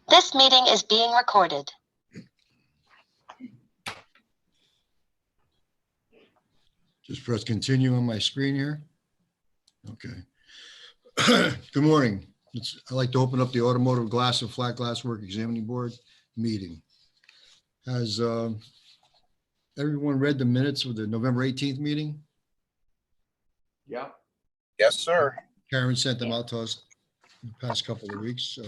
This meeting is being recorded. Just press continue on my screen here. Okay. Good morning. I'd like to open up the Automotive Glass and Flat Glass Work Examining Board meeting. Has everyone read the minutes of the November 18th meeting? Yeah. Yes, sir. Karen sent them out to us in the past couple of weeks, so,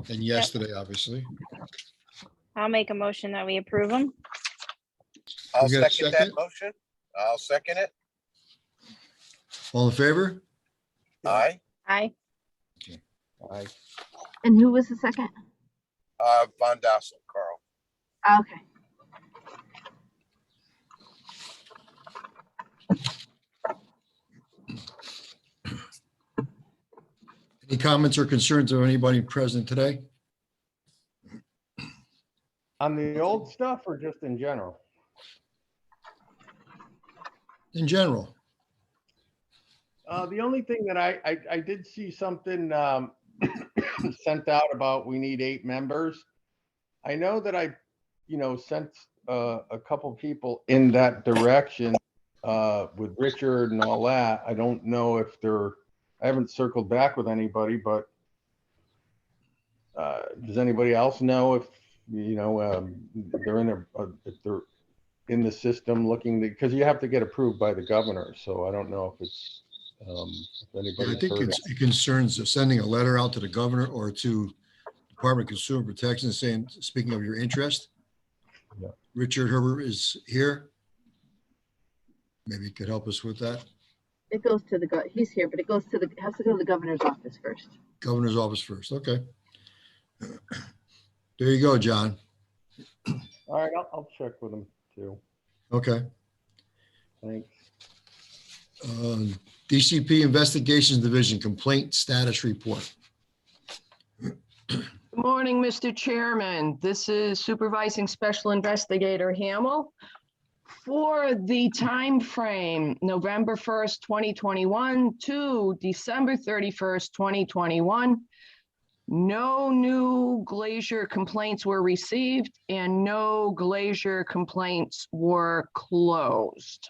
and yesterday, obviously. I'll make a motion that we approve them. I'll We got a second that second? motion. I'll second it. All in favor? Aye. Aye. Aye. And who was the second? Von Dassel, Carl. Okay. Any comments or concerns of anybody present today? On the old stuff or just in general? In general? The only thing that I did see something sent out about we need 8 members. I know that I, sent a couple people in that direction with Richard and all that. I don't know if I haven't circled back with anybody, but does anybody else know if, they're in the system looking because you have to get approved by the governor. So I don't know if it's, if anybody's I think heard it concerns sending a letter out to the governor or to Department of Consumer Protection saying, speaking of your interest. Yeah. Richard Herbert is here. Maybe you could help us with that. It goes to he's here, but it has to go to the governor's office first. Governor's office first. Okay. There you go, John. All right, I'll check with him too. Okay. Thanks. DCP Investigations Division Complaint Status Report. Good morning, Mr. Chairman. This is Supervising Special Investigator Hamill. For the time frame, November 1st, 2021 to December 31st, 2021, no new glacier complaints were received and no glacier complaints were closed.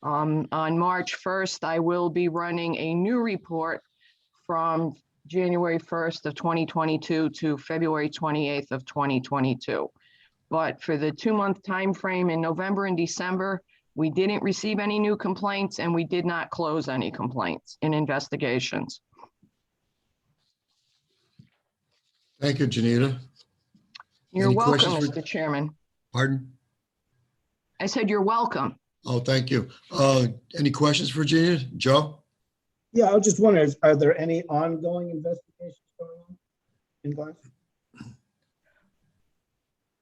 On March 1st, I will be running a new report from January 1st of 2022 to February 28th of 2022. But for the 2-month time frame in November and December, we didn't receive any new complaints and we did not close any complaints in investigations. Thank you, Janita. You're Any welcome, questions for- Mr. Chairman. Pardon? I said you're welcome. Oh, thank you. Any questions for Janita? Joe? Yeah, I was just wondering, are there any ongoing investigations going on in glass?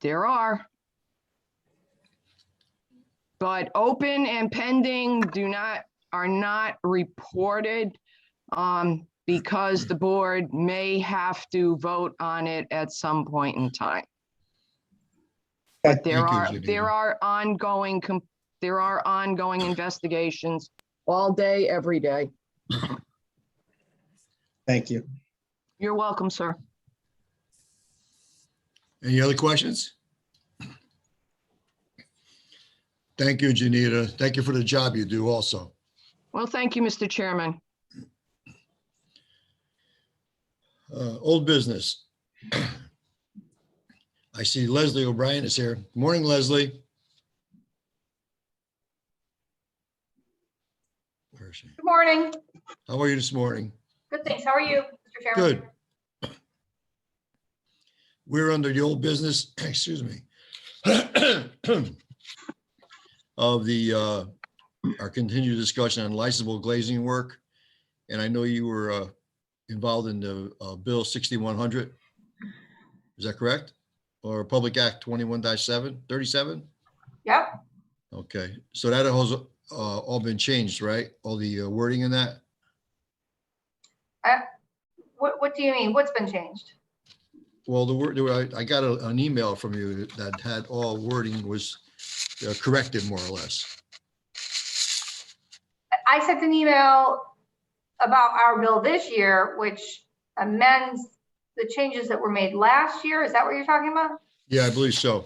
There are. But open and pending are not reported because the board may have to vote on it at some point in time. But there are ongoing investigations all day, every day. Thank you. You're welcome, sir. Any other questions? Thank you, Janita. Thank you for the job you do also. Well, thank you, Mr. Chairman. Old business. I see Leslie O'Brien is here. Good morning, Leslie. Where is she? Good morning. How are you this morning? Good, thanks. How are you, Mr. Chairman? Good. We're under the old business, excuse me, of our continued discussion on licensable glazing work. And I know you were involved in the Bill 6100. Is that correct? Or Public Act 21-37? Yep. Okay, so that has all been changed, right? All the wording in that? What do you mean? What's been changed? Well, the word I got an email from you that had all wording was corrected more or less. I sent an email about our bill this year, which amends the changes that were made last year. Is that what you're talking about? Yeah, I believe so.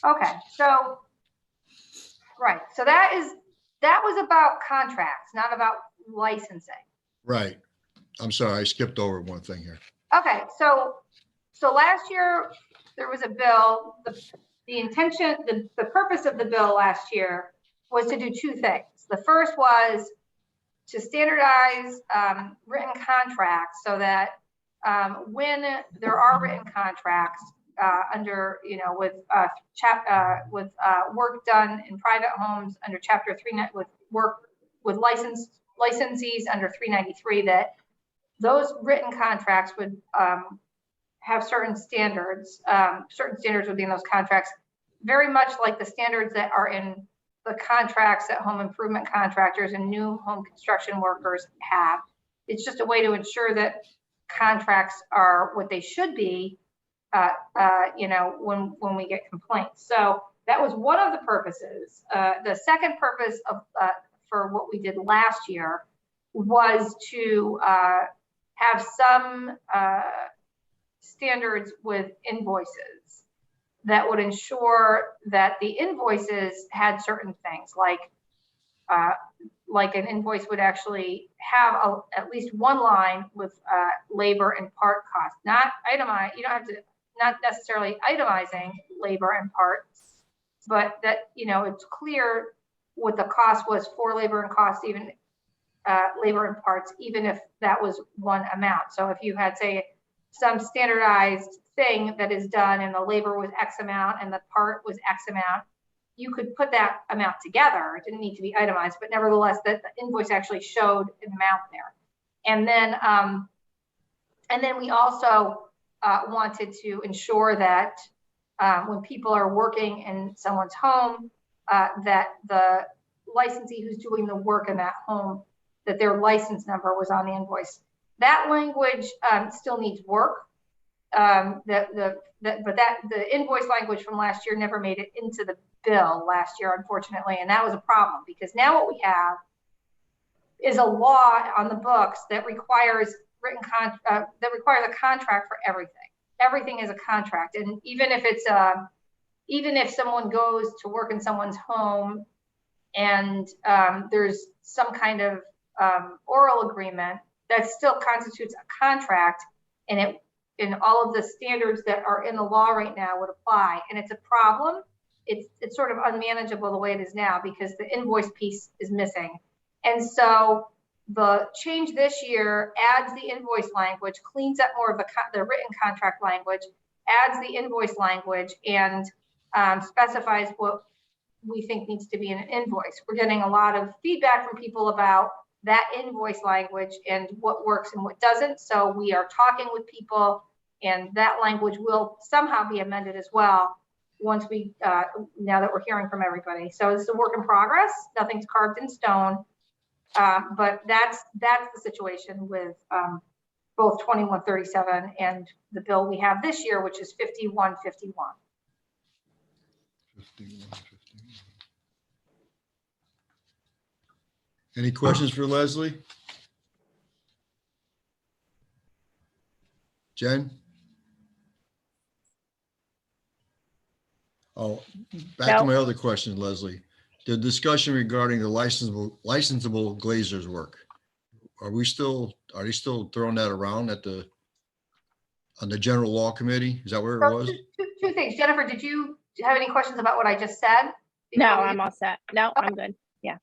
Okay, so, right, so that was about contracts, not about licensing. Right. I'm sorry, I skipped over one thing here. Okay, so last year there was a bill. The intention, the purpose of the bill last year was to do two things. The first was to standardize written contracts so that when there are written contracts under, with work done in private homes under Chapter 3, with work with licensees under 393, that those written contracts would have certain standards. Certain standards would be in those contracts, very much like the standards that are in the contracts that home improvement contractors and new home construction workers have. It's just a way to ensure that contracts are what they should be, when we get complaints. So that was one of the purposes. The second purpose of for what we did last year was to have some standards with invoices that would ensure that the invoices had certain things, like an invoice would actually have at least one line with labor and part cost, not itemized. You don't have to, not necessarily itemizing labor and parts, but that, it's clear what the cost was for labor and cost, even labor and parts, even if that was one amount. So if you had, say, some standardized thing that is done and the labor was X amount and the part was X amount, you could put that amount together. It didn't need to be itemized, but nevertheless, that the invoice actually showed an amount there. And then we also wanted to ensure that when people are working in someone's home, that the licensee who's doing the work in that home, that their license number was on the invoice. That language still needs work. But the invoice language from last year never made it into the bill last year, unfortunately, and that was a problem, because now what we have is a law on the books that requires a contract for everything. Everything is a contract, and even if someone goes to work in someone's home and there's some kind of oral agreement, that still constitutes a contract, and all of the standards that are in the law right now would apply. And it's a problem. It's sort of unmanageable the way it is now because the invoice piece is missing. And so the change this year adds the invoice language, cleans up more of the written contract language, adds the invoice language, and specifies what we think needs to be in an invoice. We're getting a lot of feedback from people about that invoice language and what works and what doesn't. So we are talking with people, and that language will somehow be amended as well once we, now that we're hearing from everybody. So it's a work in progress. Nothing's carved in stone, but that's the situation with both 2137 and the bill we have this year, which is 5151. Any questions for Leslie? Jen? Oh, back to my other question, Leslie. The discussion regarding the licensable glazers work. Are they still throwing that around on the general law committee? Is that where it was? Two things. Jennifer, did you have any questions about what I just said? No, I'm all set. No, I'm good. Yeah.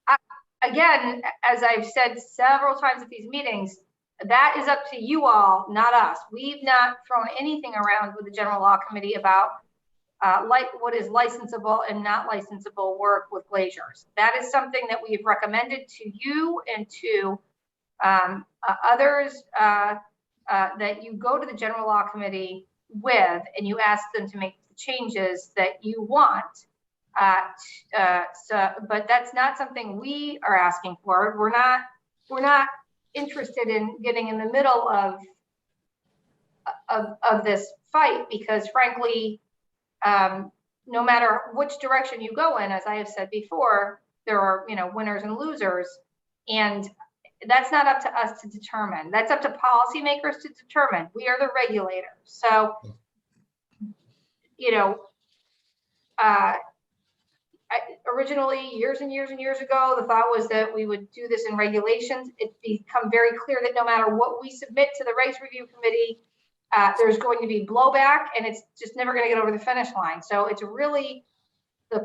Again, as I've said several times at these meetings, that is up to you all, not us. We've not thrown anything around with the general law committee about what is licensable and not licensable work with glaziers. That is something that we've recommended to you and to others, that you go to the general law committee with and you ask them to make the changes that you want. But that's not something we are asking for. We're not interested in getting in the middle of this fight, because frankly, no matter which direction you go in, as I have said before, there are winners and losers, and that's not up to us to determine. That's up to policymakers to determine. We are the regulators. So, you know, originally, years and years and years ago, the thought was that we would do this in regulations. It's become very clear that no matter what we submit to the Regs Review Committee, there's going to be blowback, and it's just never going to get over the finish line. So it's really the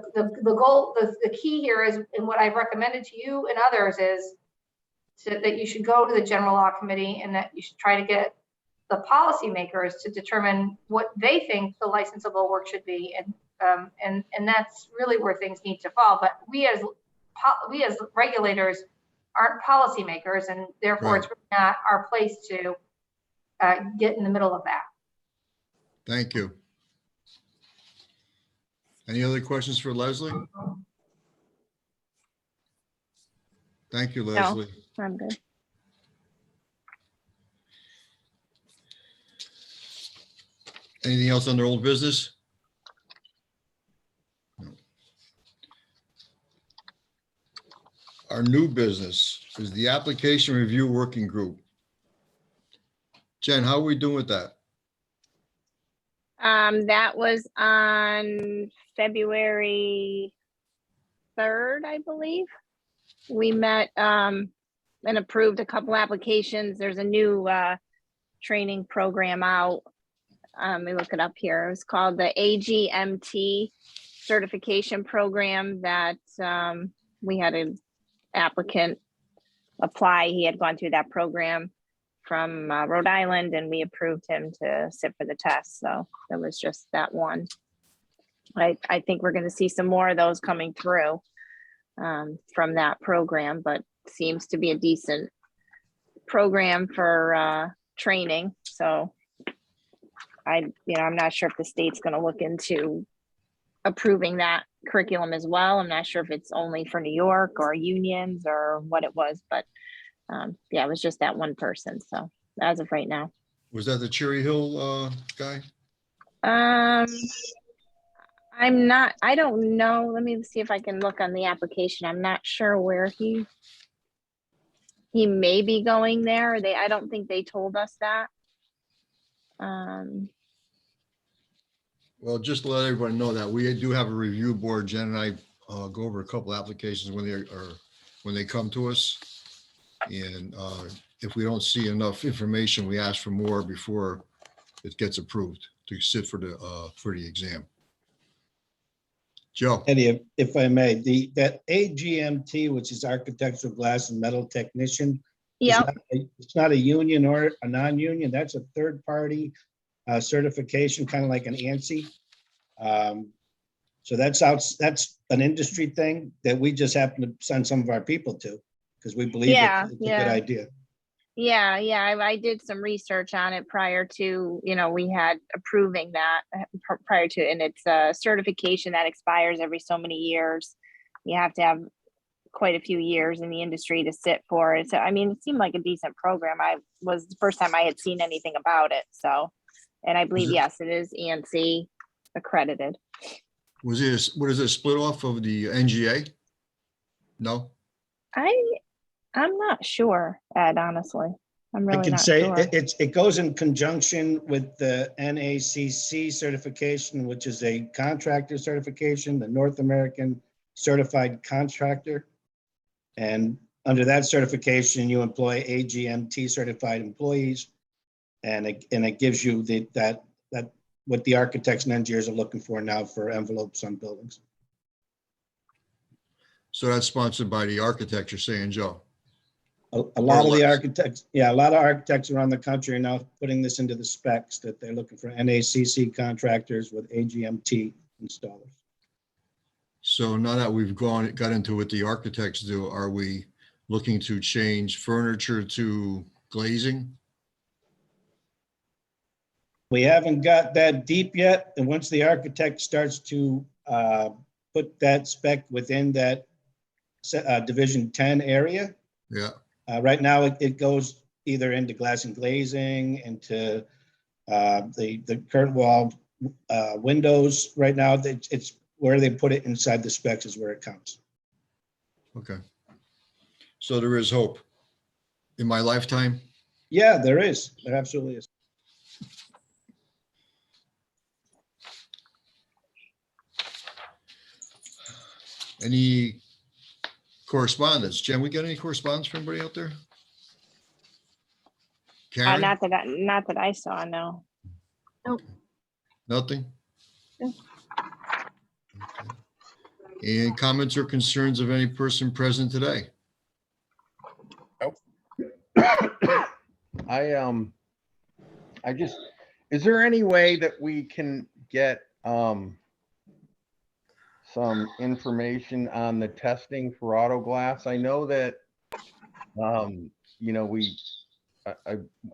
goal, the key here is, and what I've recommended to you and others is that you should go to the General Law Committee and that you should try to get the policymakers to determine what they think the licensable work should be, and that's really where things need to fall. But we as regulators aren't policymakers, and therefore it's really not our place to get in the middle of that. Thank you. Any other questions for Leslie? Thank you, Leslie. No, I'm good. Anything else under old business? No. Our new business is the application review working group. Jen, how are we doing with that? That was on February 3rd, I believe. We met and approved a couple applications. There's a new training program out. Let me look it up here. It was called the AGMT certification program that we had an applicant apply. He had gone through that program from Rhode Island, and we approved him to sit for the test. So it was just that one. I think we're going to see some more of those coming through from that program, but seems to be a decent program for training. So I'm not sure if the state's going to look into approving that curriculum as well. I'm not sure if it's only for New York or unions or what it was, but yeah, it was just that one person. So as of right now. Was that the Cherry Hill guy? I don't know. Let me see if I can look on the application. I'm not sure where he may be going there. I don't think they told us that. Well, just to let everyone know that we do have a review board. Jen and I go over a couple applications when they come to us. And if we don't see enough information, we ask for more before it gets approved to sit for the exam. Joe. Eddie, if I may, that AGMT, which is Architectural Glass and Metal Technician, Yeah. it's not a union or a non-union. That's a third-party certification, kind of like an ANSI. So that's an industry thing that we just happen to send some of our people to because we believe it's a good idea. Yeah, I did some research on it prior to, we had approving that prior to, and it's a certification that expires every so many years. You have to have quite a few years in the industry to sit for it. So, I mean, it seemed like a decent program. I was the first time I had seen anything about it. So, and I believe, yes, it is ANSI accredited. What is it, split off of the NGA? No? I'm not sure, Ed, honestly. I'm really not sure. It goes in conjunction with the NACC certification, which is a contractor certification, the North American Certified Contractor. And under that certification, you employ AGMT certified employees. And it gives you that what the architects and engineers are looking for now for envelopes on buildings. So that's sponsored by the architects, you're saying, Joe? A lot of the architects, a lot of architects around the country are now putting this into the specs that they're looking for NACC contractors with AGMT installers. So now that we've got into what the architects do, are we looking to change furniture to glazing? We haven't got that deep yet. And once the architect starts to put that spec within that Division 10 area. Yeah. Right now it goes either into glass and glazing, into the curtain wall windows. Right now it's where they put it inside the specs is where it counts. Okay. So there is hope. in my lifetime? Yeah, there is. There absolutely is. Any correspondence? Jen, we got any correspondence from anybody out there? Karen? Not that I saw, no. Nothing? No. Okay. And comments or concerns of any person present today? I just, is there any way that we can get some information on the testing for auto glass? I know that you know,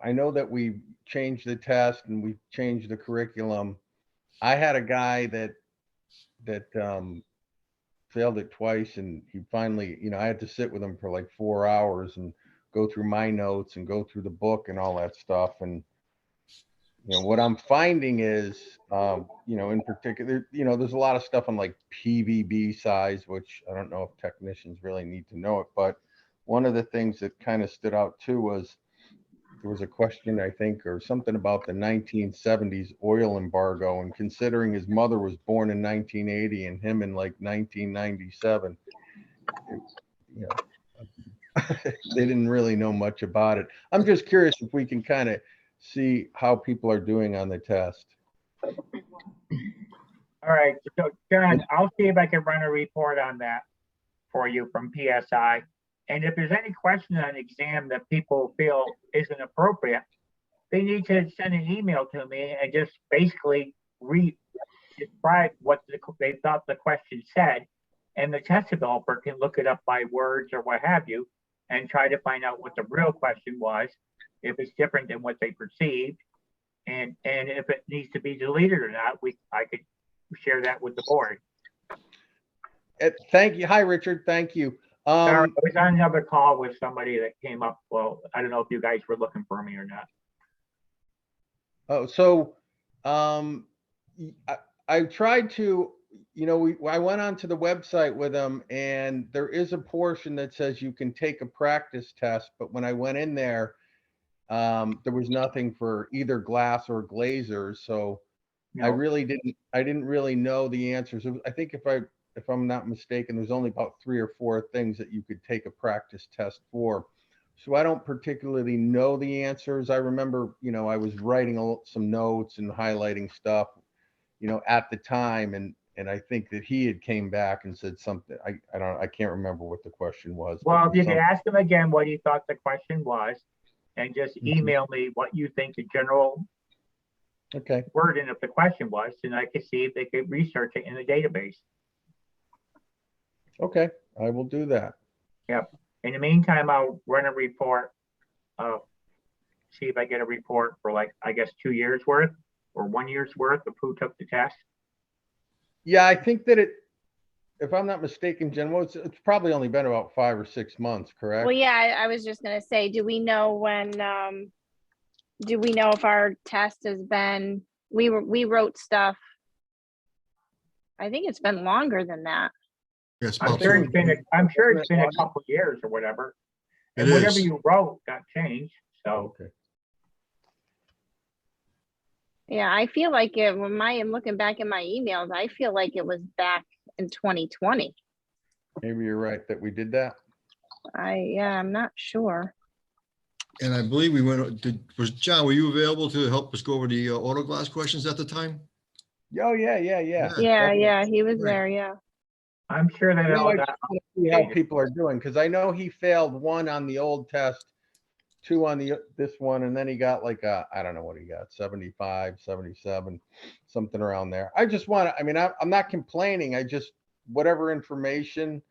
I know that we changed the test and we changed the curriculum. I had a guy that failed it twice, and he finally, you know, I had to sit with him for like 4 hours and go through my notes and go through the book and all that stuff. And you know, what I'm finding is, you know, in particular, you know, there's a lot of stuff on like PVB size, which I don't know if technicians really need to know it, but one of the things that kind of stood out too was there was a question, I think, or something about the 1970s oil embargo, and considering his mother was born in 1980 and him in like 1997, you know, they didn't really know much about it. I'm just curious if we can kind of see how people are doing on the test. All right, so John, I'll see if I can run a report on that for you from PSI. And if there's any question on exam that people feel isn't appropriate, they need to send an email to me and just basically describe what they thought the question said. And the test developer can look it up by words or what have you, and try to find out what the real question was, if it's different than what they perceived, and if it needs to be deleted or not. I could share that with the board. Thank you. Hi, Richard. Thank you. Sorry, I was on another call with somebody that came up. Well, I don't know if you guys were looking for me or not. Oh, so I tried to, you know, I went onto the website with them, and there is a portion that says you can take a practice test, but when I went in there, there was nothing for either glass or glazers. So No. I didn't really know the answers. I think if I'm not mistaken, there's only about 3 or 4 things that you could take a practice test for. So I don't particularly know the answers. I remember, you know, I was writing some notes and highlighting stuff, you know, at the time. And I think that he had came back and said something. I can't remember what the question was. Well, if you could ask him again what he thought the question was, and just email me what you think the general wording of the question was, and I could see if they could research it in the database. Okay, I will do that. Yep. In the meantime, I'll run a report. See if I get a report for, like, I guess 2 years worth or 1 year's worth of who took the test. Yeah, I think that if I'm not mistaken, Jen, it's probably only been about 5 or 6 months, correct? Well, yeah, I was just gonna say, do we know when, do we know if our test has been, we wrote stuff, I think it's been longer than that. Yes, I'm sure it's been a couple years or whatever. And whatever you wrote got changed. So okay. Yeah, I feel like when I'm looking back in my emails, I feel like it was back in 2020. Maybe you're right that we did that. I'm not sure. And I believe we was John, were you available to help us go over the auto glass questions at the time? Oh, yeah. Yeah, he was there, yeah. I'm sure that all I that. just want to see how people are doing, because I know he failed 1 on the old test, 2 on this one, and then he got like I don't know what he got, 75, 77, something around there. I just want to, I mean, I'm not complaining. I just, whatever information,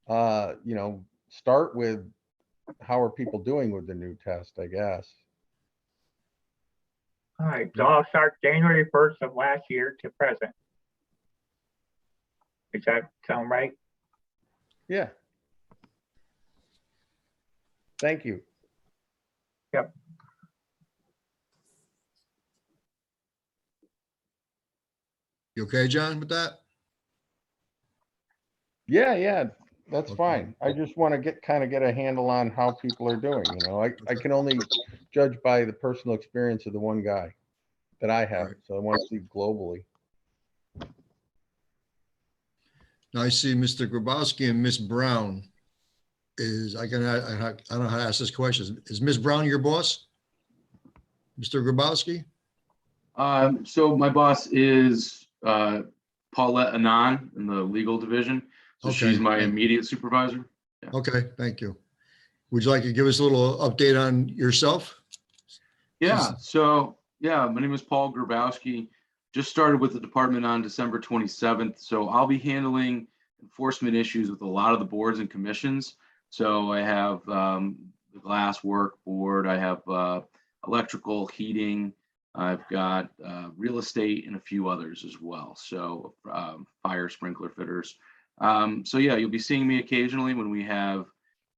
you know, start with how are people doing with the new test, I guess. All right, so I'll start January 1st of last year to present. Does that sound right? Yeah. Thank you. Yep. You okay, John, with that? Yeah. That's Okay. fine. I just want to kind of get a handle on how people are doing, you know, I can only judge by the personal experience of the one guy that I have. Right. So I want to see globally. Now I see Mr. Grabowski and Miss Brown I don't know how to ask this question. Is Miss Brown your boss? Mr. Grabowski? So my boss is Paulette Anon in the legal division. So Okay, she's my thank you. immediate supervisor. Okay, thank you. Would you like to give us a little update on yourself? Yeah, so yeah, my name is Paul Grabowski. Just started with the department on December 27th. So I'll be handling enforcement issues with a lot of the boards and commissions. So I have the glass work board, I have electrical, heating, I've got real estate and a few others as well. So fire sprinkler fitters. So yeah, you'll be seeing me occasionally when we have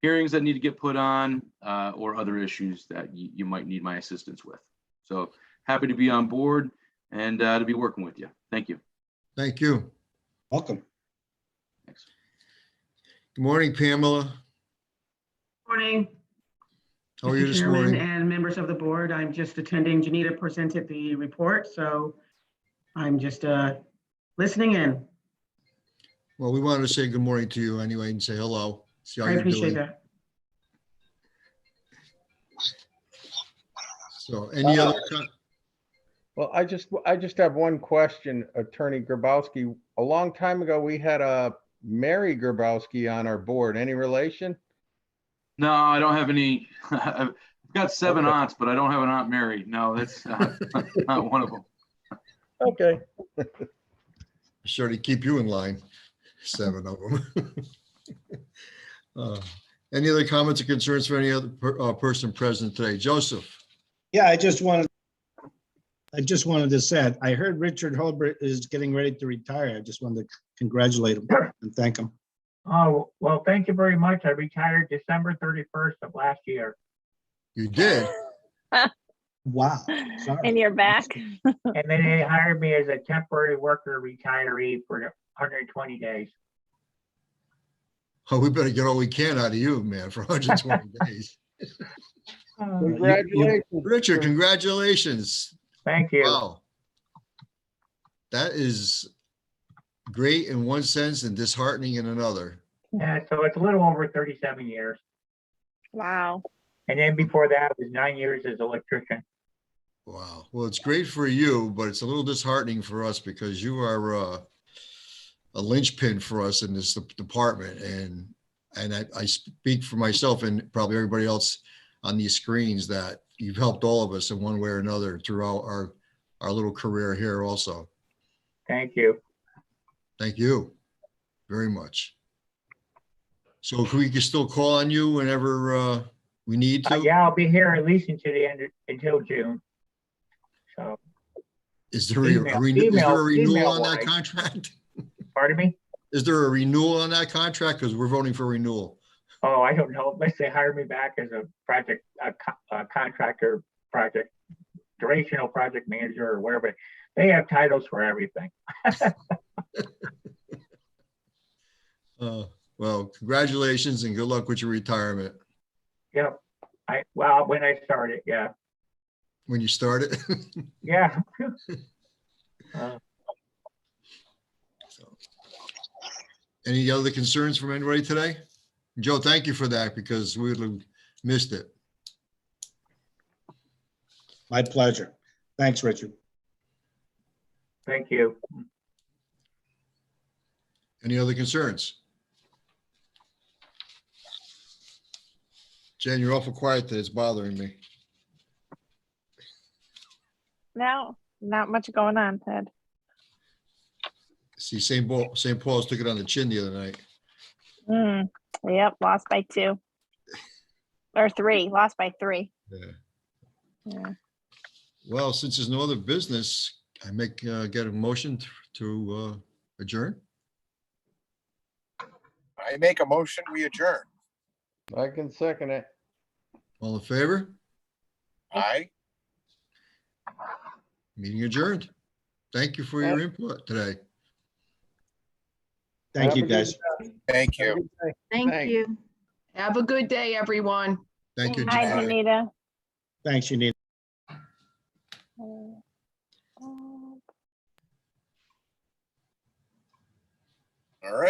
hearings that need to get put on or other issues that you might need my assistance with. So happy to be on board and to be working with you. Thank you. Thank you. Welcome. Thanks. Good morning, Pamela. Morning. How are you Mr. this Chairman morning? and members of the board. I'm just attending. Janita presented the report, so I'm just listening in. Well, we wanted to say good morning to you anyway and say hello. See how I you're appreciate doing. that. So any other? Well, I just have one question, Attorney Grabowski. A long time ago, we had a Mary Grabowski on our board. Any relation? No, I don't have any. I've got 7 Okay. aunts, but I don't have an Aunt Mary. No, that's not one of them. Okay. Sure to keep you in line. 7 of them. Any other comments or concerns for any other person present today? Joseph? Yeah, I just wanted to say, I heard Richard Holbert is getting ready to retire. I just wanted to congratulate him and thank him. Oh, well, thank you very much. I retired December 31st of last year. You did? Wow. Sorry. And you're back. And then they hired me as a temporary worker retiree for 120 days. Oh, we better get all we can out of you, man, for 120 days. Congratulations. Richard, congratulations. Thank you. Wow. That is great in one sense and disheartening in another. Yeah, so it's a little over 37 years. Wow. And then before that was 9 years as electrician. Wow. Well, it's great for you, but it's a little disheartening for us because you are a linchpin for us in this department. And I speak for myself and probably everybody else on these screens that you've helped all of us in one way or another throughout our little career here also. Thank you. Thank you very much. So we can still call on you whenever we need to? Yeah, I'll be here at least until June. So. Is there a renewal on that contract? Pardon me? Is there a renewal on that contract? Because we're voting for renewal. Oh, I don't know. Unless they hire me back as a contractor, durational project manager or whatever. They have titles for everything. Well, congratulations and good luck with your retirement. Yep. Well, when I started, yeah. When you started? Yeah. Any other concerns from anybody today? Joe, thank you for that because we would have missed it. My pleasure. Thanks, Richard. Thank you. Any other concerns? Jen, you're awful quiet today. It's bothering me. No, not much going on, Ted. See, St. Paul's took it on the chin the other night. Yep, lost by 2 or 3. Lost by 3. Yeah. Well, since there's no other business, I get a motion to adjourn. I make a motion, we adjourn. I can second it. All in favor? Aye. Meeting adjourned. Thank you for your input today. Thank Have you, a good guys. day. Thank Have a you. good day. Thank Thanks. you. Have a good day, everyone. Thank you. Hi, Janita. Janita. Thanks, Janine. All right.